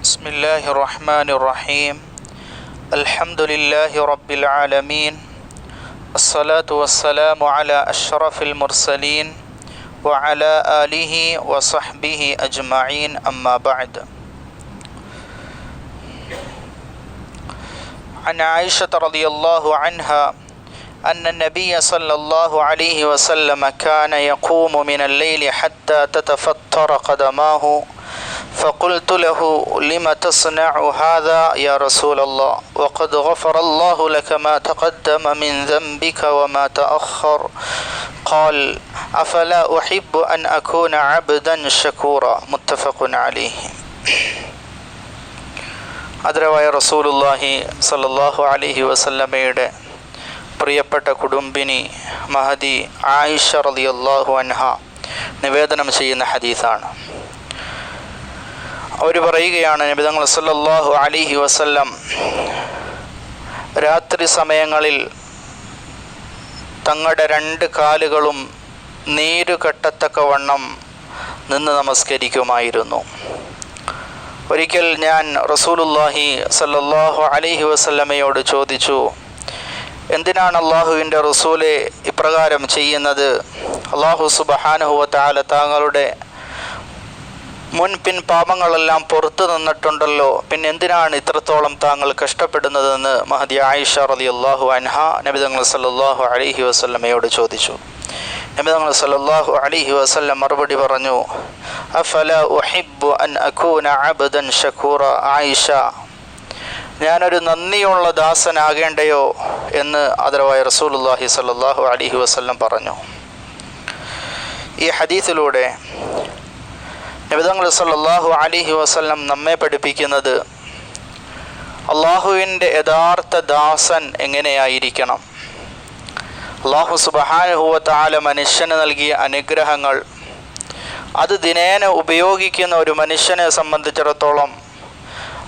بسم الله الرحمن الرحيم الحمد لله رب العالمين الصلاة والسلام على أشرف المرسلين وعلى آله وصحبه أجمعين أما بعد. عن عائشة رضي الله عنها أن النبي صلى الله عليه وسلم كان يقوم من الليل حتى تتفطر قدماه فقلت له لم تصنع هذا يا رسول الله وقد غفر الله لك ما تقدم من ذنبك وما تأخر قال أفلا أحب أن أكون عبدا شكورا متفق عليه. ആദരവായ റസൂലുള്ളാഹി സ്വല്ലല്ലാഹു അലൈഹി വസല്ലമയുടെ പ്രിയപ്പെട്ട കുടുംബിനി മഹദി ആയിഷ റളിയല്ലാഹു അൻഹ നിവേദനം ചെയ്യുന്ന ഹദീസാണ്. അവർ പറയുകയാണ്, നബി തങ്ങൾ സല്ലല്ലാഹു അലൈഹി വസല്ലം രാത്രി സമയങ്ങളിൽ തങ്ങളുടെ രണ്ട് കാലുകളും നീരു കെട്ടത്തക്കവണ്ണം നിന്ന് നമസ്കരിക്കുമായിരുന്നു. ഒരിക്കൽ ഞാൻ റസൂലുള്ളാഹി സല്ലല്ലാഹു അലൈഹി വസല്ലമയോട് ചോദിച്ചു, എന്തിനാണ് അള്ളാഹുവിൻ്റെ റസൂലെ ഇപ്രകാരം ചെയ്യുന്നത്? അള്ളാഹു സുബ്ഹാനഹു വ തആല താങ്കളുടെ മുൻപിൻ പാപങ്ങളെല്ലാം പുറത്തു നിന്നിട്ടുണ്ടല്ലോ, പിന്നെ എന്തിനാണ് ഇത്രത്തോളം താങ്കൾ കഷ്ടപ്പെടുന്നതെന്ന് മഹദി ആയിഷ റളിയല്ലാഹു അൻഹ നബി തങ്ങൾ സല്ലല്ലാഹു അലൈഹി വസല്ലമയോട് ചോദിച്ചു. നബി തങ്ങൾ സല്ലല്ലാഹു അലൈഹി വസല്ലം മറുപടി പറഞ്ഞു, അഫലാ ഉഹിബ്ബു അൻ അകൂന അബ്ദൻ ശകൂറ. ആയിഷ, ഞാനൊരു നന്ദിയുള്ള ദാസനാകേണ്ടയോ എന്ന് ആദരവായ റസൂലുള്ളാഹി സല്ലല്ലാഹു അലൈഹി വസല്ലം പറഞ്ഞു. ഈ ഹദീസിലൂടെ നബി തങ്ങൾ സല്ലല്ലാഹു അലൈഹി വസല്ലം നമ്മെ പഠിപ്പിക്കുന്നത് അള്ളാഹുവിൻ്റെ യഥാർത്ഥ ദാസൻ എങ്ങനെയായിരിക്കണം. അള്ളാഹു സുബ്ഹാനഹു വ തആല മനുഷ്യന് നൽകിയ അനുഗ്രഹങ്ങൾ അത് ദിനേന ഉപയോഗിക്കുന്ന ഒരു മനുഷ്യനെ സംബന്ധിച്ചിടത്തോളം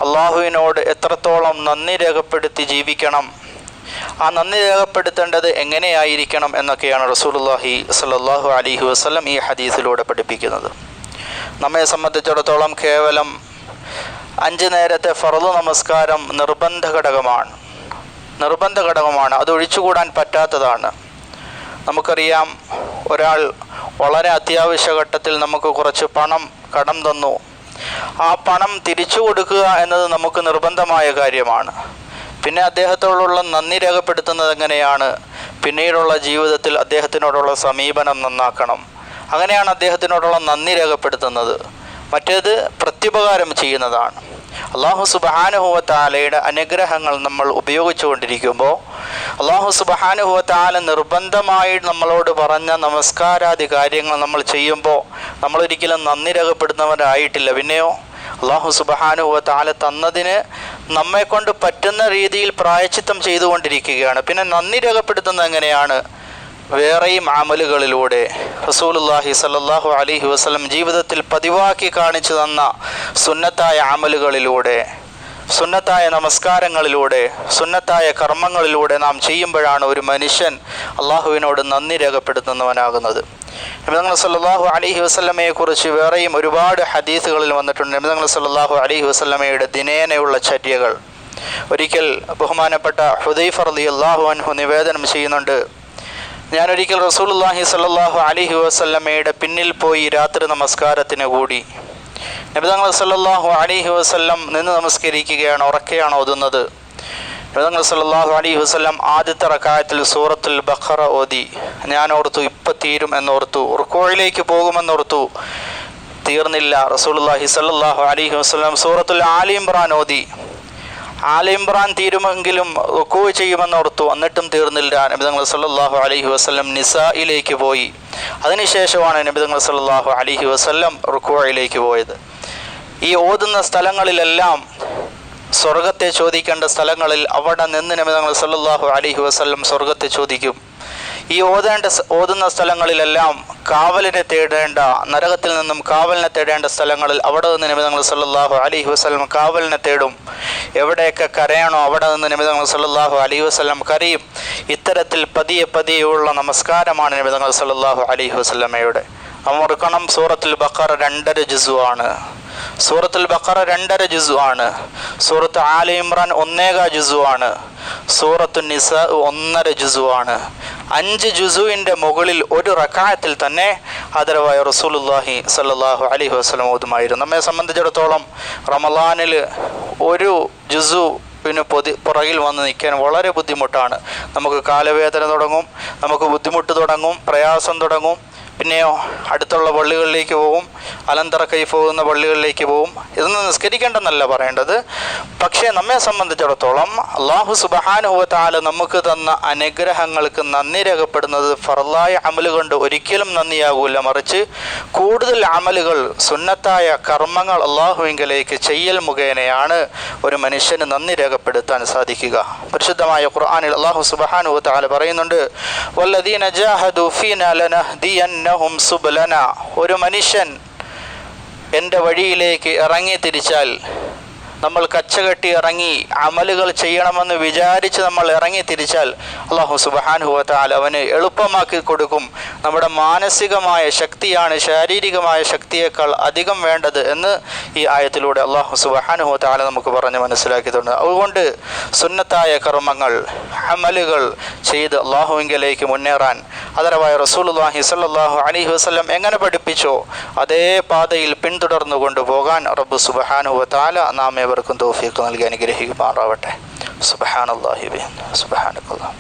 അള്ളാഹുവിനോട് എത്രത്തോളം നന്ദി രേഖപ്പെടുത്തി ജീവിക്കണം, ആ നന്ദി രേഖപ്പെടുത്തേണ്ടത് എങ്ങനെയായിരിക്കണം എന്നൊക്കെയാണ് റസൂലുള്ളാഹി സ്വല്ലല്ലാഹു അലൈഹി വസല്ലം ഈ ഹദീസിലൂടെ പഠിപ്പിക്കുന്നത്. നമ്മെ സംബന്ധിച്ചിടത്തോളം കേവലം 5 നേരത്തെ ഫർള് നമസ്കാരം നിർബന്ധ ഘടകമാണ്, അത് ഒഴിച്ചുകൂടാൻ പറ്റാത്തതാണ്. നമുക്കറിയാം, ഒരാൾ വളരെ അത്യാവശ്യ ഘട്ടത്തിൽ നമുക്ക് കുറച്ച് പണം കടം തന്നു, ആ പണം തിരിച്ചു കൊടുക്കുക എന്നത് നമുക്ക് നിർബന്ധമായ കാര്യമാണ്. പിന്നെ അദ്ദേഹത്തോടുള്ള നന്ദി രേഖപ്പെടുത്തുന്നത് എങ്ങനെയാണ്? പിന്നീടുള്ള ജീവിതത്തിൽ അദ്ദേഹത്തിനോടുള്ള സമീപനം നന്നാക്കണം. അങ്ങനെയാണ് അദ്ദേഹത്തിനോടുള്ള നന്ദി രേഖപ്പെടുത്തുന്നത്. മറ്റേത് പ്രത്യുപകാരം ചെയ്യുന്നതാണ്. അള്ളാഹു സുബ്ഹാനഹു വ തആലയുടെ അനുഗ്രഹങ്ങൾ നമ്മൾ ഉപയോഗിച്ചുകൊണ്ടിരിക്കുമ്പോൾ അള്ളാഹു സുബ്ഹാനഹു വ തആല നിർബന്ധമായി നമ്മളോട് പറഞ്ഞ നമസ്കാരാദി കാര്യങ്ങൾ നമ്മൾ ചെയ്യുമ്പോൾ നമ്മളൊരിക്കലും നന്ദി രേഖപ്പെടുന്നവരായിട്ടില്ല. പിന്നെയോ അള്ളാഹു സുബ്ഹാനഹു വ തആല തന്നതിന് നമ്മെക്കൊണ്ട് പറ്റുന്ന രീതിയിൽ പ്രായശ്ചിത്തം ചെയ്തുകൊണ്ടിരിക്കുകയാണ്. പിന്നെ നന്ദി രേഖപ്പെടുത്തുന്നത് എങ്ങനെയാണ്? വേറെയും അമലുകളിലൂടെ റസൂലുള്ളാഹി സല്ലല്ലാഹു അലൈഹി വസല്ലം ജീവിതത്തിൽ പതിവാക്കി കാണിച്ചു തന്ന സുന്നത്തായ അമലുകളിലൂടെ, സുന്നത്തായ നമസ്കാരങ്ങളിലൂടെ, സുന്നത്തായ കർമ്മങ്ങളിലൂടെ നാം ചെയ്യുമ്പോഴാണ് ഒരു മനുഷ്യൻ അള്ളാഹുവിനോട് നന്ദി രേഖപ്പെടുത്തുന്നവനാകുന്നത്. നബി തങ്ങൾ സല്ലല്ലാഹു അലൈഹി വസല്ലമയെ കുറിച്ച് വേറെയും ഒരുപാട് ഹദീസുകളിൽ വന്നിട്ടുണ്ട്. നബി തങ്ങൾ സല്ലല്ലാഹു അലൈഹി വസല്ലമയുടെ ദിനേനയുള്ള ചര്യകൾ. ഒരിക്കൽ ബഹുമാനപ്പെട്ട ഹുദൈഫ റളിയല്ലാഹു അൻഹു നിവേദനം ചെയ്യുന്നുണ്ട്, ഞാനൊരിക്കൽ റസൂലുള്ളാഹി സ്വല്ലല്ലാഹു അലൈഹി വസല്ലമയുടെ പിന്നിൽ പോയി രാത്രി നമസ്കാരത്തിന് കൂടി. നബി തങ്ങൾ സല്ലല്ലാഹു അലൈഹി വസല്ലം നിന്ന് നമസ്കരിക്കുകയാണ്, ഉറക്കെയാണ് ഓതുന്നത്. നബി തങ്ങൾ സല്ലല്ലാഹു അലൈഹി വസല്ലം ആദ്യത്തെ റക്അത്തിൽ സൂറത്തുൽ ബഖറ ഓതി. ഞാൻ ഓർത്തു ഇപ്പം തീരും എന്നോർത്തു, റുക്കൂഇലേക്ക് പോകുമെന്നോർത്തു. തീർന്നില്ല. റസൂലുള്ളാഹി സല്ലല്ലാഹു അലൈഹി വസല്ലം സൂറത്തുൽ ആലി ഇംറാൻ ഓതി. ആലി ഇംറാൻ തീരുമെങ്കിലും റുക്കൂ ചെയ്യുമെന്നോർത്തു, എന്നിട്ടും തീർന്നില്ല. നബി തങ്ങൾ സല്ലല്ലാഹു അലൈഹി വസല്ലം നിസായിലേക്ക് പോയി. അതിനുശേഷമാണ് നബി തങ്ങൾ സല്ലല്ലാഹു അലൈഹി വസല്ലം റുക്കൂഇലേക്ക് പോയത്. ഈ ഓതുന്ന സ്ഥലങ്ങളിലെല്ലാം, സ്വർഗത്തെ ചോദിക്കേണ്ട സ്ഥലങ്ങളിൽ, അവിടെ നിന്ന് നബി തങ്ങൾ സല്ലല്ലാഹു അലൈഹി വസല്ലം സ്വർഗത്തെ ചോദിക്കും. ഈ ഓതുന്ന സ്ഥലങ്ങളിലെല്ലാം കാവലിനെ തേടേണ്ട, നരകത്തിൽ നിന്നും കാവലിനെ തേടേണ്ട സ്ഥലങ്ങളിൽ അവിടെ നിന്ന് നബി തങ്ങൾ സല്ലല്ലാഹു അലൈഹി വസല്ലം കാവലിനെ തേടും. എവിടെയൊക്കെ കരയണോ അവിടെ നിന്ന് നബി തങ്ങൾ സല്ലല്ലാഹു അലൈഹി വസല്ലം കരയും. ഇത്തരത്തിൽ പതിയെയുള്ള നമസ്കാരമാണ് നബി തങ്ങൾ സല്ലല്ലാഹു അലൈഹി വസല്ലമയുടെ. ഓർക്കണം, സൂറത്തുൽ ബഖറ 2.5 ജുസുവാണ്. സൂറത്തുൽ ബഖറ 2.5 ജുസു ആണ്. സൂറത്ത് ആല ഇമ്രാൻ 1.25 ജുസു ആണ്. സൂറത്തു നിസാ 1.5 ജുസു ആണ്. 5 ജുസുവിൻ്റെ മുകളിൽ ഒരു റക്അത്തിൽ തന്നെ ആദരവായ റസൂലുള്ളാഹി സ്വല്ലല്ലാഹു അലൈഹി വസല്ലം ഓതുമായിരുന്നു. നമ്മെ സംബന്ധിച്ചിടത്തോളം റമളാനിൽ ഒരു ജുസു പുറകിൽ വന്ന് നിൽക്കാൻ വളരെ ബുദ്ധിമുട്ടാണ്. നമുക്ക് കാലവേദന തുടങ്ങും, നമുക്ക് ബുദ്ധിമുട്ട് തുടങ്ങും, പ്രയാസം തുടങ്ങും. പിന്നെയോ അടുത്തുള്ള പള്ളികളിലേക്ക് പോവും, അലന്തറ കൈഫ് പോകുന്ന പള്ളികളിലേക്ക് പോവും. ഇതൊന്നും നിസ്കരിക്കേണ്ടെന്നല്ല പറയേണ്ടത്. പക്ഷേ നമ്മെ സംബന്ധിച്ചിടത്തോളം അല്ലാഹു സുബ്ഹാനഹു വ തആല നമുക്ക് തന്ന അനുഗ്രഹങ്ങൾക്ക് നന്ദി രേഖപ്പെടുന്നത് ഫർളായ അമൽ കൊണ്ട് ഒരിക്കലും നന്ദിയാകൂല. മറിച്ച് കൂടുതൽ അമലുകൾ, സുന്നത്തായ കർമ്മങ്ങൾ അള്ളാഹുവിങ്കലേക്ക് ചെയ്യൽ മുഖേനയാണ് ഒരു മനുഷ്യന് നന്ദി രേഖപ്പെടുത്താൻ സാധിക്കുക. പരിശുദ്ധമായ ഖുർആനിൽ അല്ലാഹു സുബ്ഹാനഹു വ തആല പറയുന്നുണ്ട്, വല്ലദീന ജാഹദു ഫീനാ ലനഹ്ദിയന്നഹും സുബ്ലന. ഒരു മനുഷ്യൻ എൻ്റെ വഴിയിലേക്ക് ഇറങ്ങി തിരിച്ചാൽ, നമ്മൾ കച്ചകെട്ടി ഇറങ്ങി അമലുകൾ ചെയ്യണമെന്ന് വിചാരിച്ച് നമ്മൾ ഇറങ്ങി തിരിച്ചാൽ അല്ലാഹു സുബ്ഹാനഹു വ തആല അവന് എളുപ്പമാക്കി കൊടുക്കും. നമ്മുടെ മാനസികമായ ശക്തിയാണ് ശാരീരികമായ ശക്തിയേക്കാൾ അധികം വേണ്ടത് എന്ന് ഈ ആയത്തിലൂടെ അല്ലാഹു സുബ്ഹാനഹു വ തആല നമുക്ക് പറഞ്ഞ് മനസ്സിലാക്കി തന്നു. അതുകൊണ്ട് സുന്നത്തായ കർമ്മങ്ങൾ, അമലുകൾ ചെയ്ത് അള്ളാഹുവിങ്കലേക്ക് മുന്നേറാൻ ആദരവായ റസൂലുള്ളാഹി സ്വല്ലല്ലാഹു അലൈഹി വസല്ലം എങ്ങനെ പഠിപ്പിച്ചോ അതേ പാതയിൽ പിന്തുടർന്നു കൊണ്ടുപോകാൻ റബ്ബ് സുബ്ഹാനഹു വ തആല നാം ഏവർക്കും തൗഫീഖ് നൽകി അനുഗ്രഹിക്കുമാറാവട്ടെ. സുബ്ഹാനല്ലാഹി വ സുബ്ഹാനക്കല്ലാഹ്.